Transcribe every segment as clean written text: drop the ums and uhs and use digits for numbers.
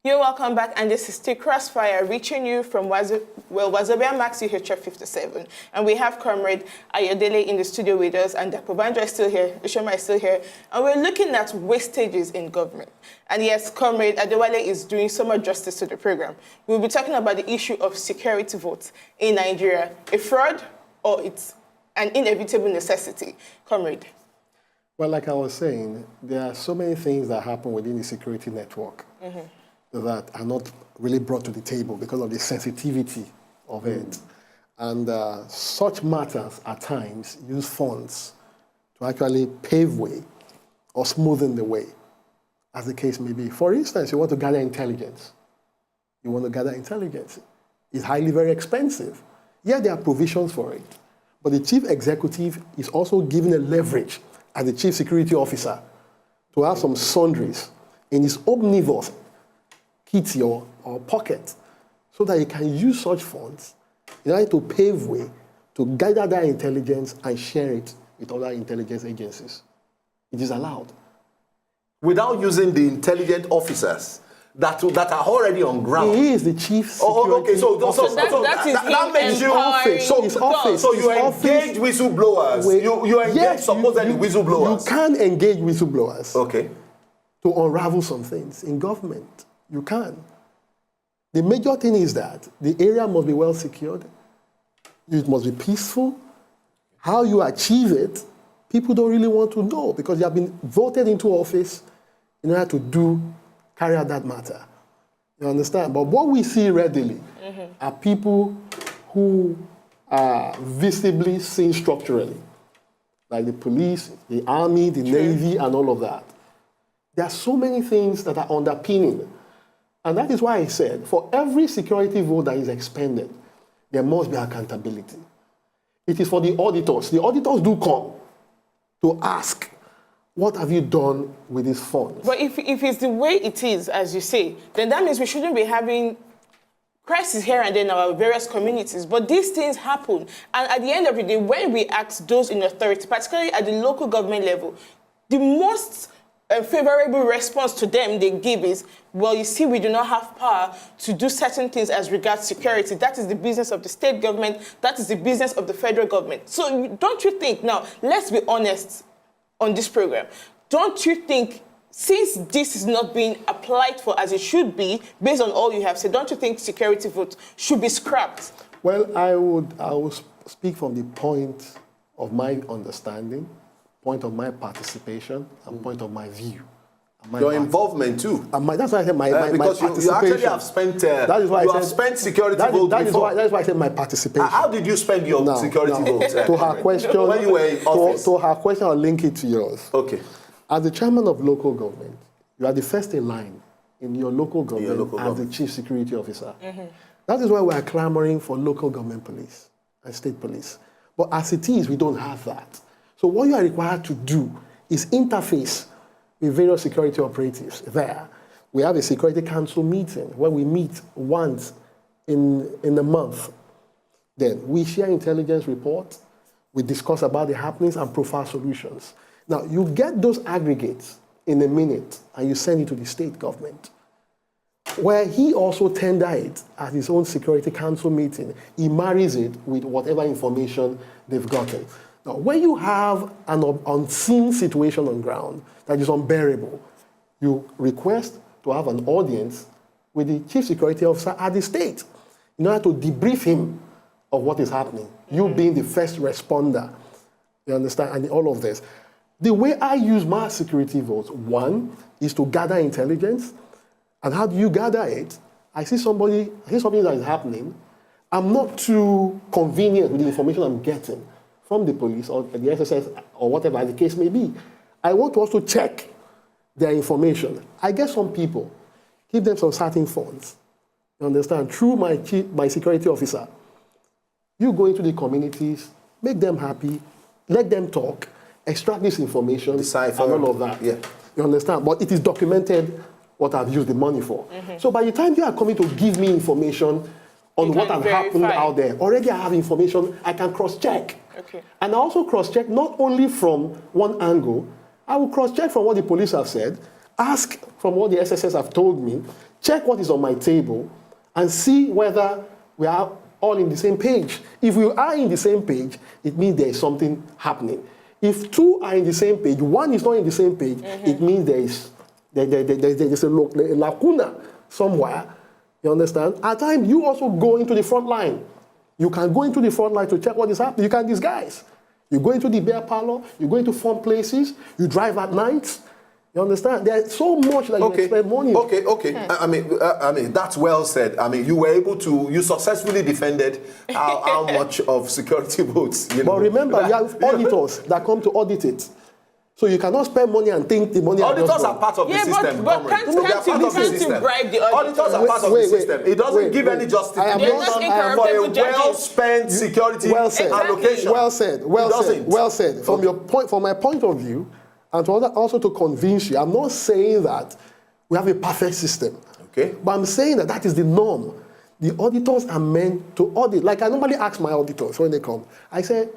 You're welcome back, and this is still CROSFIRE, reaching you from Wazobia Max UHF 57. And we have Comrade Ayodele in the studio with us, and Dapobanjo is still here, Ishoma is still here. And we're looking at wastages in government. And yes, Comrade ADEWALE is doing so much justice to the program. We'll be talking about the issue of security votes in Nigeria, a fraud or it's an inevitable necessity. Comrade. Well, like I was saying, there are so many things that happen within the security network that are not really brought to the table because of the sensitivity of it. And such matters at times use funds to actually pave way or smoothen the way, as the case may be. For instance, you want to gather intelligence. You want to gather intelligence. It's highly very expensive. Yeah, there are provisions for it. But the chief executive is also given a leverage as the chief security officer to have some sundries in his omnibus kitty or pocket so that he can use such funds in order to pave way to gather that intelligence and share it with other intelligence agencies. It is allowed. Without using the intelligent officers that are already on ground. He is the chief security officer. That makes you office. So you engage whistleblowers. You engage supposedly whistleblowers. You can engage whistleblowers. Okay. To unravel some things in government. You can. The major thing is that the area must be well secured. It must be peaceful. How you achieve it, people don't really want to know because they have been voted into office in order to carry out that matter. You understand? But what we see readily are people who are visibly seen structurally, like the police, the army, the Navy, and all of that. There are so many things that are underpinning. And that is why I said, for every security vote that is expended, there must be accountability. It is for the auditors. The auditors do come to ask, what have you done with these funds? But if it's the way it is, as you say, then that means we shouldn't be having crises here and there in our various communities. But these things happen. And at the end of the day, when we ask those in authority, particularly at the local government level, the most favorable response to them they give is, well, you see, we do not have power to do certain things as regards security. That is the business of the state government. That is the business of the federal government. So don't you think, now, let's be honest on this program, don't you think, since this is not being applied for as it should be, based on all you have said, don't you think security votes should be scrapped? Well, I would speak from the point of my understanding, point of my participation, and point of my view. Your involvement too. That's why I said my because participation. You actually have spent. That is why you have spent security vote before. That is why I said my participation. How did you spend your security vote? To her question, when you were in office. To her question, I'll link it to yours. Okay. As the chairman of local government, you are the first in line in your local government as the chief security officer. That is why we are clamoring for local government police and state police. But as it is, we don't have that. So what you are required to do is interface with various security operatives there. We have a security council meeting where we meet once in a month. Then we share intelligence reports, we discuss about the happenings and profile solutions. Now, you get those aggregates in a minute and you send it to the state government, where he also tender it at his own security council meeting. He marries it with whatever information they've gotten. Now, when you have an unseen situation on ground that is unbearable, you request to have an audience with the chief security officer at the state in order to debrief him of what is happening. You being the first responder, you understand, and all of this. The way I use my security votes, one, is to gather intelligence. And how do you gather it? I see something that is happening. I'm not too convenient with the information I'm getting from the police or the SSS or whatever the case may be. I want to also check their information. I get some people, give them some certain funds, you understand, through my security officer. You go into the communities, make them happy, let them talk, extract this information, decipher, and all of that. Yeah. You understand? But it is documented what I've used the money for. So by the time you are coming to give me information on what has happened out there, already I have information I can cross-check. Okay. And I also cross-check not only from one angle, I will cross-check from what the police have said, ask from what the SSS have told me, check what is on my table, and see whether we are all in the same page. If we are in the same page, it means there is something happening. If two are in the same page, one is not in the same page, it means there is a lacuna somewhere. You understand? At times, you also go into the front line. You can go into the front line to check what is happening. You can disguise. You go into the beer parlor, you go into fun places, you drive at night. You understand? There's so much that you spend money. Okay. I mean, that's well said. I mean, you successfully defended how much of security votes. But remember, you have auditors that come to audit it. So you cannot spend money and think the money. Auditors are part of the system. But can't you bribe the auditors? Auditors are part of the system. It doesn't give any justification for a well-spent security allocation. Well said. From my point of view, and also to convince you, I'm not saying that we have a perfect system. Okay. But I'm saying that is the norm. The auditors are meant to audit. Like I normally ask my auditors when they come, I say,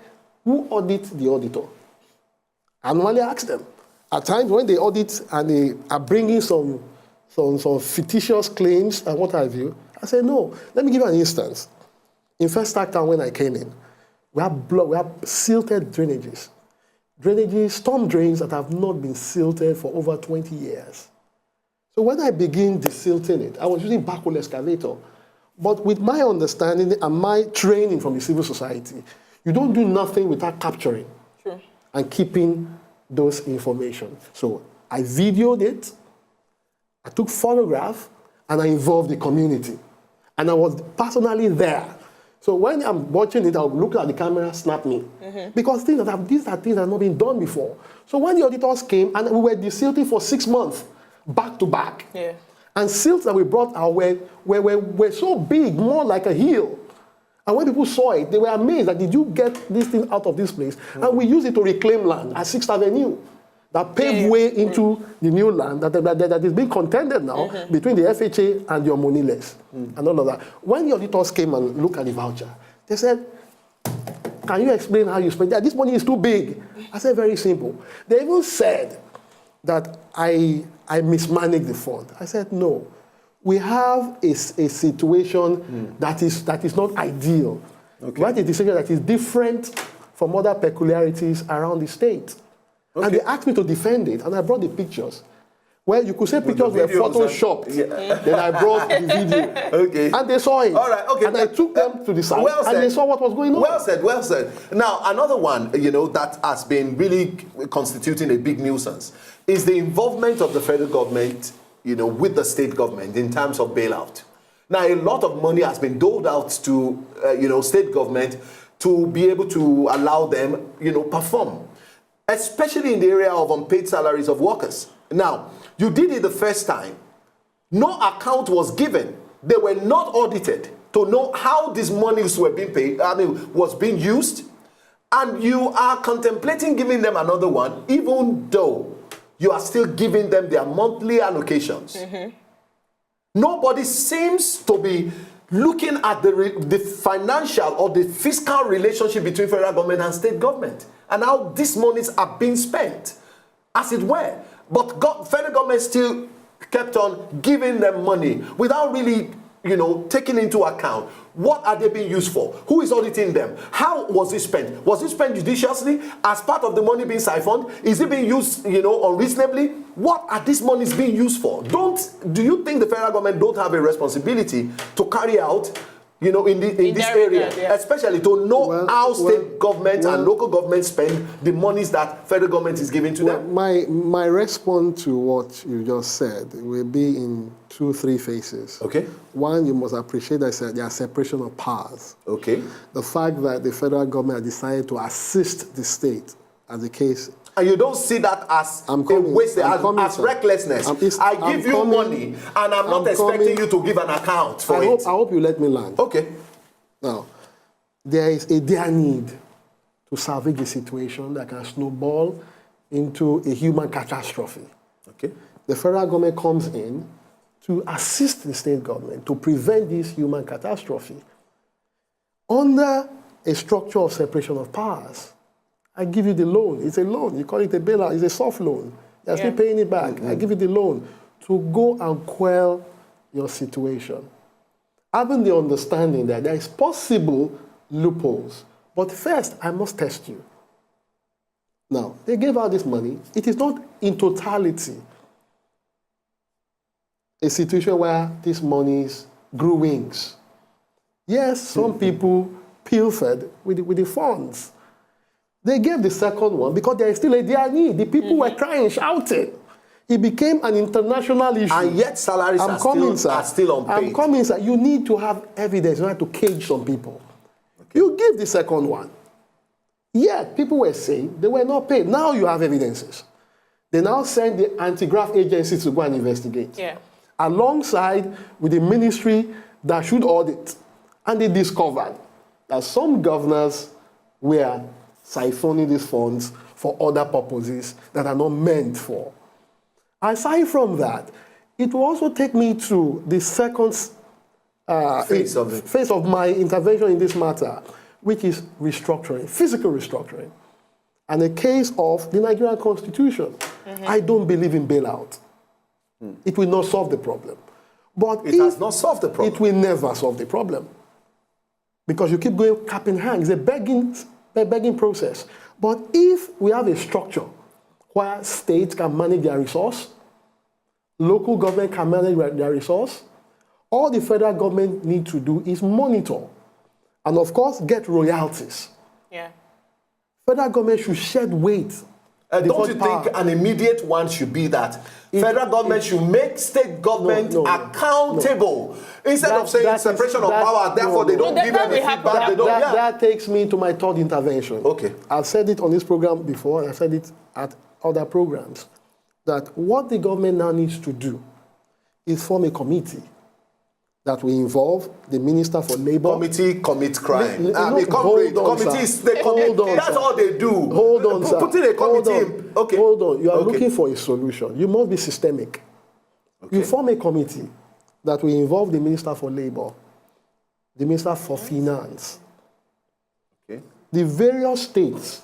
who audits the auditor? I normally ask them. At times when they audit and they are bringing some fictitious claims and what have you, I say, no. Let me give you an instance. In First Town when I came in, we have silted drainages. Storm drains that have not been silted for over 20 years. So when I begin desilting it, I was using backhoe excavator. But with my understanding and my training from the civil society, you don't do nothing without capturing and keeping those information. So I videoed it, I took photographs, and I involved the community. And I was personally there. So when I'm watching it, I'll look at the camera, snap me. Because these are things that have not been done before. So when the auditors came, and we were desilting for 6 months, back to back. Yeah. And silts that we brought out were so big, more like a hill. And when people saw it, they were amazed that did you get this thing out of this place? And we use it to reclaim land at 6th Avenue. That paved way into the new land that is being contended now between the FHA and the Omoniles and all of that. When the auditors came and looked at the voucher, they said, can you explain how you spend that? This money is too big. I said, very simple. They even said that I mismanaged the fund. I said, no. We have a situation that is not ideal. Okay. We have a decision that is different from other peculiarities around the state. Okay. And they asked me to defend it, and I brought the pictures. Well, you could say pictures were photoshopped. Then I brought the video. Okay. And they saw it. All right, okay. And I took them to the side, and they saw what was going on. Well said. Now, another one, that has been really constituting a big nuisance is the involvement of the federal government, with the state government in terms of bailout. Now, a lot of money has been doled out to, state government to be able to allow them, perform, especially in the area of unpaid salaries of workers. Now, you did it the first time. No account was given. They were not audited to know how these monies were being paid, was being used. And you are contemplating giving them another one, even though you are still giving them their monthly allocations. Nobody seems to be looking at the financial or the fiscal relationship between federal government and state government and how these monies are being spent, as it were. But federal government still kept on giving them money without really, taking into account what are they being used for? Who is auditing them? How was it spent? Was it spent judiciously as part of the money being siphoned? Is it being used, unreasonably? What are these monies being used for? Do you think the federal government don't have a responsibility to carry out, in this area, especially to know how state government and local government spend the monies that federal government is giving to them? My response to what you just said will be in 2-3 phases. Okay. One, you must appreciate that there are separation of powers. Okay. The fact that the federal government decided to assist the state, as the case. And you don't see that as a waste, as recklessness. I give you money, and I'm not expecting you to give an account for it. I hope you let me land. Okay. Now, there is a dire need to salvage a situation that can snowball into a human catastrophe. Okay. The federal government comes in to assist the state government to prevent this human catastrophe under a structure of separation of powers. I give you the loan. It's a loan. You call it a bailout. It's a soft loan. They're still paying it back. I give you the loan to go and quell your situation. Having the understanding that there is possible loopholes. But first, I must test you. Now, they gave out this money. It is not in totality a situation where these monies grew wings. Yes, some people pilfered with the funds. They gave the second one because there is still a dire need. The people were crying, shouting. It became an international issue. And yet salaries are still unpaid. I'm coming, sir. You need to have evidence. You have to cage some people. Okay. You give the second one. Yet people were saying they were not paid. Now you have evidences. They now send the anti-graft agency to go and investigate. Yeah. Alongside with the ministry that should audit. And they discovered that some governors were siphoning these funds for other purposes that are not meant for. Aside from that, it will also take me to the second phase of my intervention in this matter, which is restructuring, physical restructuring, and a case of the Nigerian Constitution. I don't believe in bailout. It will not solve the problem. But it has not solved the problem. It will never solve the problem. Because you keep going cap in hand. It's a begging process. But if we have a structure where states can manage their resource, local government can manage their resource, all the federal government need to do is monitor and, of course, get royalties. Yeah. Federal government should shed weight. Don't you think an immediate one should be that federal government should make state government accountable instead of saying separation of power, therefore they don't give any feedback. That takes me to my third intervention. Okay. I've said it on this program before, and I've said it at other programs, that what the government now needs to do is form a committee that will involve the Minister for Labor. Committee commit crime. Hold on, that's all they do. Hold on, sir. Put in a committee. Okay. Hold on. You are looking for a solution. You must be systemic. Okay. You form a committee that will involve the Minister for Labor, the Minister for Finance, the various states.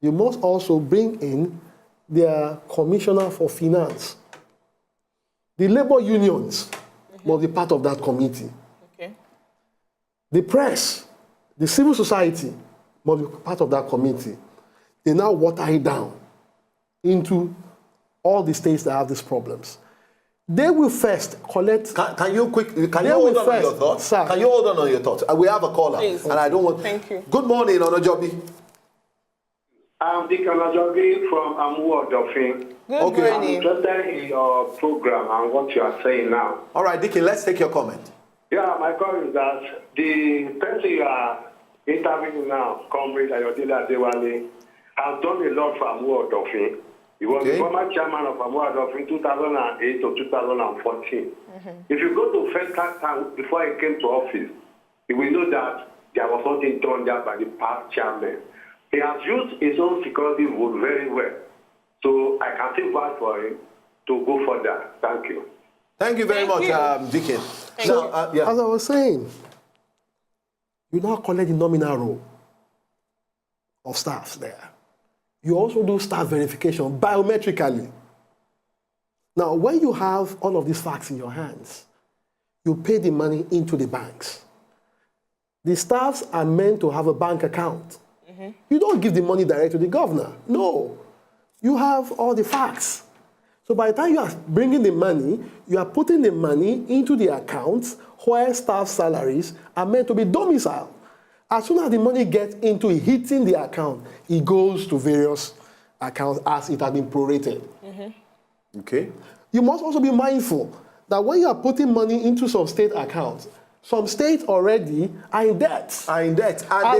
You must also bring in their Commissioner for Finance. The labor unions must be part of that committee. Okay. The press, the civil society must be part of that committee. They now water it down into all the states that have these problems. They will first collect... Can you hold on your thoughts? Sir. Can you hold on your thoughts? We have a caller. Please. And I don't want... Thank you. Good morning, Onojobi. I'm Dick Onojobi from Amuodofin. Good Okay. I'm morning. interested in your program and what you are saying now. All right, Dickie, let's take your comment. Yeah, my comment is that the person you are interviewing now, Comrade AYODELE, has done a lot for Amuodofin. He was the former chairman of Amuodofin 2008 to 2014. If you go to first time before he came to office, you will know that there was something done there by the past chairman. He has used his own security vote very well. So I can still vouch for him to go further. Thank you. Thank you very much, Dickie. So, as I was saying, you now collect the nominal role of staffs there. You also do staff verification biometrically. Now, when you have all of these facts in your hands, you pay the money into the banks. The staffs are meant to have a bank account. You don't give the money direct to the governor. No. You have all the facts. So by the time you are bringing the money, you are putting the money into the accounts where staff salaries are meant to be domiciled. As soon as the money gets into hitting the account, it goes to various accounts as it has been prorated. Okay. You must also be mindful that when you are putting money into some state accounts, some states already are in debt. And they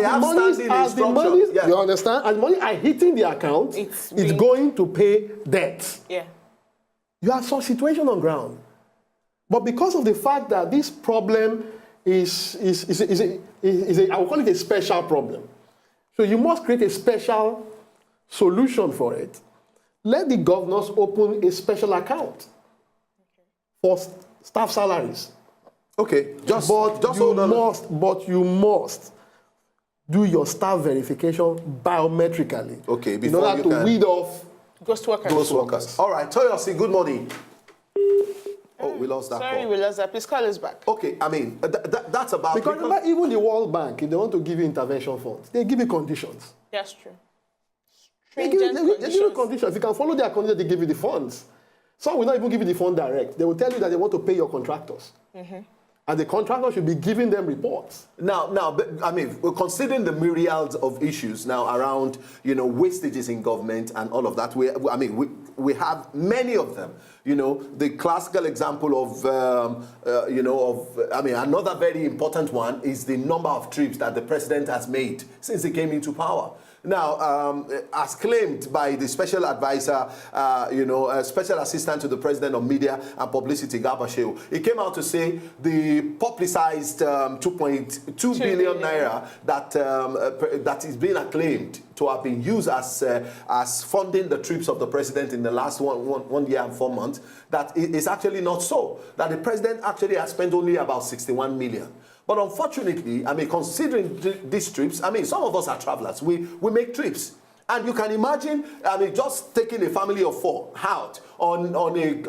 have standing instructions. You understand? As money are hitting the account, it's going to pay debt. Yeah. You have some situation on ground. But because of the fact that this problem is I will call it a special problem. So you must create a special solution for it. Let the governors open a special account for staff salaries. Okay, but you must do your staff verification biometrically. Okay, in order to weed off Ghost workers. Ghost workers. All right, Toyosi, good morning. Oh, we lost that Sorry, call. we lost that. Please call us back. Okay, I mean, that's about... Because remember, even the World Bank, if they want to give you intervention funds, they give you conditions. That's true. They give you conditions. If you can follow their conditions, they give you the funds. Some will not even give you the fund direct. They will tell you that they want to pay your contractors. And the contractor should be giving them reports. Now, I mean, we're considering the myriads of issues now around, wastages in government and all of that. We have many of them. The classical example of, another very important one is the number of trips that the president has made since he came into power. Now, as claimed by the special advisor, special assistant to the president of media and publicity, Garba Shehu, he came out to say the publicized 2.2 billion naira that is being acclaimed to have been used as funding the trips of the president in the last one year and 4 months, that is actually not so. That the president actually has spent only about 61 million. But unfortunately, considering these trips, some of us are travelers. We make trips. And you can imagine, just taking a family of 4 out on a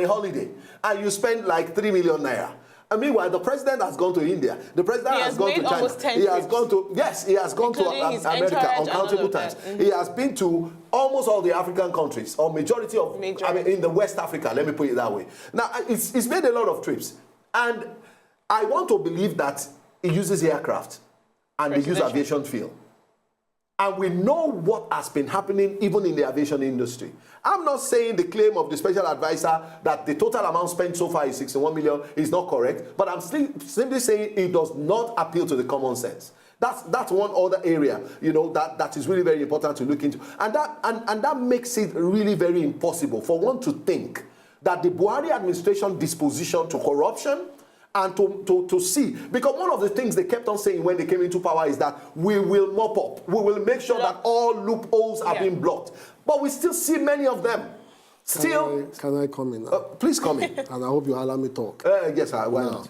holiday, and you spend like 3 million naira. And meanwhile, the president has gone to India. The president has gone to China. He has gone to, he has gone to America uncountable times. He has been to almost all the African countries, or majority of, in the West Africa, let me put it that way. Now, it's made a lot of trips. And I want to believe that he uses aircraft and they use aviation fuel. And we know what has been happening even in the aviation industry. I'm not saying the claim of the special advisor that the total amount spent so far is 61 million is not correct, but I'm simply saying it does not appeal to the common sense. That's one other area, that is really very important to look into. And that makes it really very impossible for one to think that the Buhari administration disposition to corruption and to see, because one of the things they kept on saying when they came into power is that we will mop up, we will make sure that all loopholes are being blocked. But we still see many of them. Can I come in now? Please come in. And I hope you allow me to talk. Yes, I will. Now,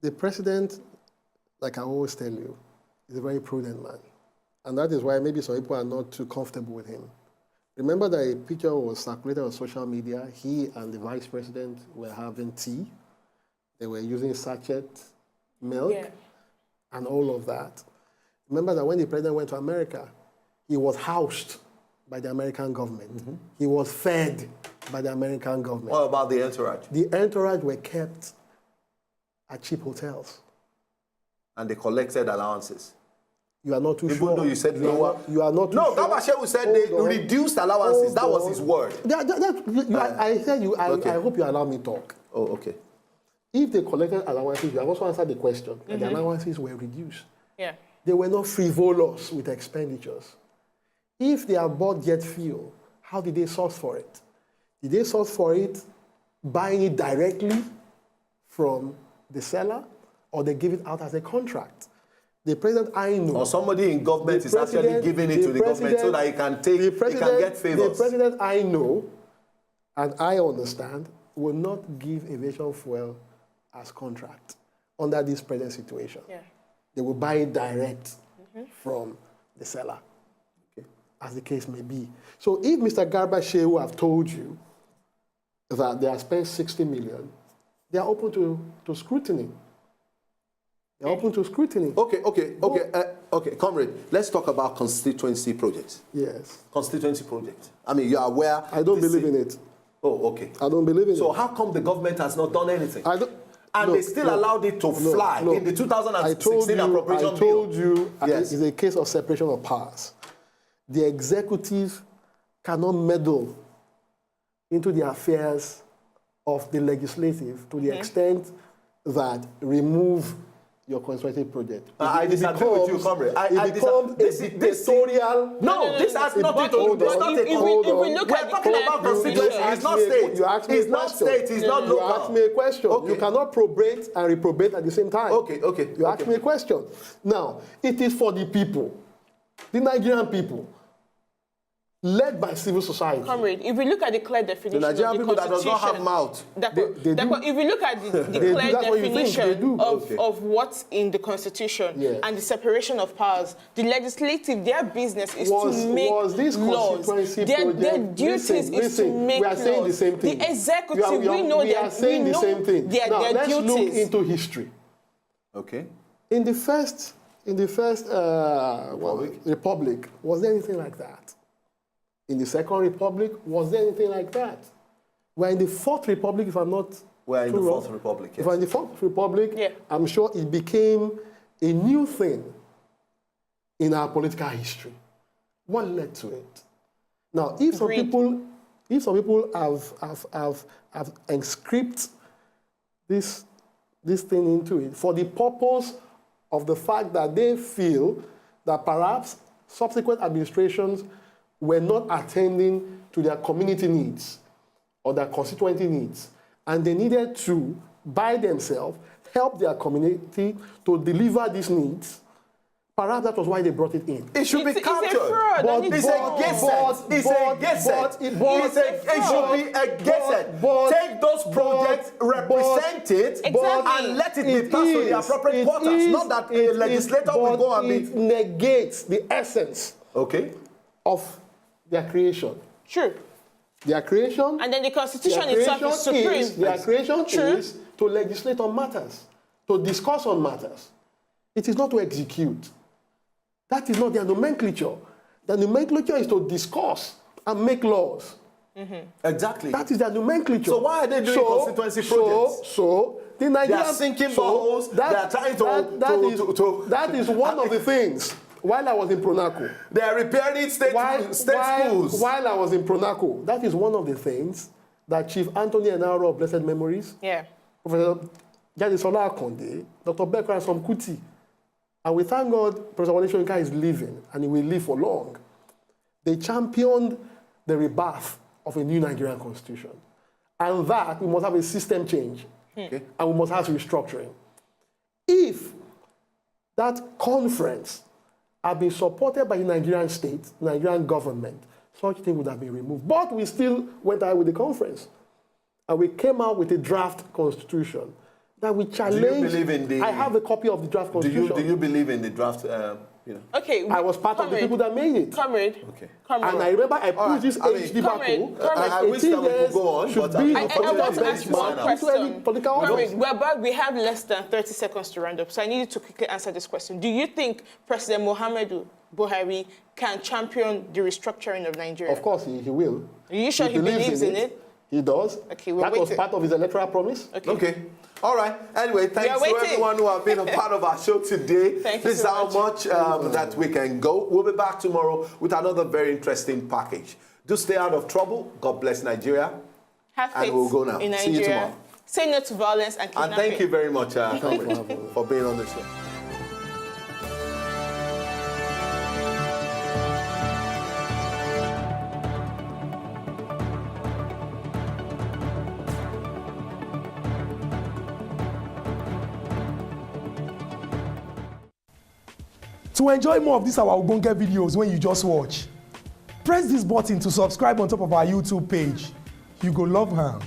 the president, like I always tell you, is a very prudent man. And that is why maybe some people are not too comfortable with him. Remember that a picture was circulated on social media. He and the vice president were having tea. They were using sachet milk and all of that. Remember that when the president went to America, he was housed by the American government. He was fed by the American government. What about the entourage? The entourage were kept at cheap hotels. And they collected allowances. You are not too sure. Even though you said lower. You are not too sure. No, Garba Shehu said they reduced allowances. That was his word. I hope you allow me to talk. Oh, okay. If they collected allowances, you have also answered the question. And the allowances were reduced. Yeah. They were not frivolous with expenditures. If they have bought jet fuel, how did they source for it? Did they source for it buying it directly from the seller, or they give it out as a contract? The president, I know. Or somebody in government is actually giving it to the government so that he can get favors. The president, I know, and I understand, will not give aviation fuel as contract under this present situation. Yeah. They will buy it direct from the seller, as the case may be. So if Mr. Garba Shehu have told you that they have spent 60 million, they are open to scrutiny. They're open to scrutiny. Okay, comrade, let's talk about constituency projects. Yes. Constituency projects. You are aware. I don't believe in it. Oh, okay. I don't believe in it. So how come the government has not done anything? They still allowed it to fly in the 2016 appropriation bill. I told you, it's a case of separation of powers. The executive cannot meddle into the affairs of the legislative to the extent that remove your constituency project. I disagree with you, comrade. It becomes a dictatorial... No, this has nothing to do. It's not a... We're talking about constituency. It's not state. You asked me a question. It's not state. It's not local. You asked me a question. Okay. You cannot probate and reprobate at the same time. Okay. You asked me a question. Now, it is for the people, the Nigerian people. led by civil society. Comrade, if we look at the clear definition The Nigerian of the people that does not have Constitution, mouth. if we look at the clear That's what you think, they definition do. of what's in the Constitution and the separation of powers, the legislative, their business is to make this laws. Their duties is to make we are saying laws. the same thing. The executive, we are saying the same thing. Now, their let's duties. look into history. Okay. In the first Republic, was there anything like that? In the Second Republic, was there anything like that? We're in the Fourth Republic, if I'm not We're in the too wrong. Fourth Republic, yes. If we're in the Fourth Republic, I'm sure it became a new thing in our political history. What led to it? Now, if some people have inscribed this thing into it for the purpose of the fact that they feel that perhaps subsequent administrations were not attending to their community needs or their constituency needs, and they needed to, by themselves, help their community to deliver these needs. Perhaps that was why they brought it in. It should be captured. It's a fraud. It should be a guessing. Take those projects, represent it, and let it be passed to the appropriate quarters. Not that a legislator will go and be... It negates the essence of their creation. True. Their creation... And then the Constitution itself is supreme. Their creation is to legislate on matters, to discuss on matters. It is not to execute. That is not their nomenclature. The nomenclature is to discuss and make laws. Exactly. That is their nomenclature. So why are they doing constituency projects? The Nigerian... They are sinking boreholes. They are trying to... That is one of the things. While I was in Pronaco... They are repairing state schools. While I was in Pronaco, that is one of the things that Chief Anthony Enaro of blessed memories, Professor Jadisola Akonde, Dr. Bekra Somkuti, and we thank God Professor Wale Soyinka is living, and he will live for long. They championed the rebirth of a new Nigerian constitution. And that, we must have a system change. And we must have restructuring. If that conference had been supported by the Nigerian state, Nigerian government, such thing would have been removed. But we still went ahead with the conference. And we came out with a draft constitution that we challenged. Do you believe in the... I have a copy of the draft constitution. Do you believe in the draft... Okay. I was part of the people that made it. Comrade. Okay. Comrade. And I remember I pushed this age debacle. I wish that we could go on, but I want to ask you one question. Political we have less than 30 seconds to round up, so I need you to quickly answer this question. Do you think President Muhammadu Buhari can champion the restructuring of Nigeria? Of course, he will. Are you sure he believes in it? He does. Okay, that was part of his electoral promise. Okay. All right. Anyway, thanks to everyone who have been a part of our show today. This is how much that we can go. We'll be back tomorrow with another very interesting package. Do stay out of trouble. God bless Nigeria. Have faith and we'll go now. In Nigeria. See you tomorrow. Say no to violence and kidnapping. And thank you very much for being on the show. To enjoy more of these our Ogbonge videos when you just watch, press this button to subscribe on top of our YouTube page. You go love her.